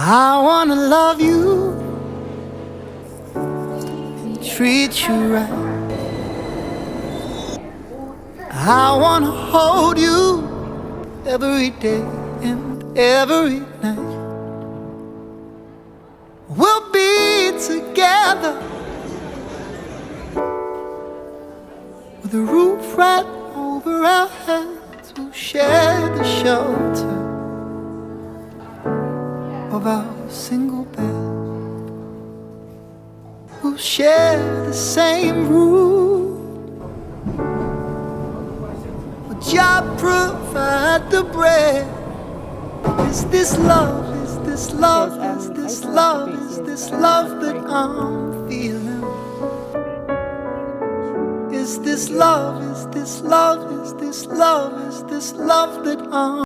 I wanna love you and treat you right. I wanna hold you every day and every night. We'll be together with a roof right over our heads. We'll share the shelter of our single bed. We'll share the same room. Will Jah provide the bread? Is this love? Is this love? Is this love? Is this love that I'm feeling? Is this love? Is this love? Is this love? Is this love that I'm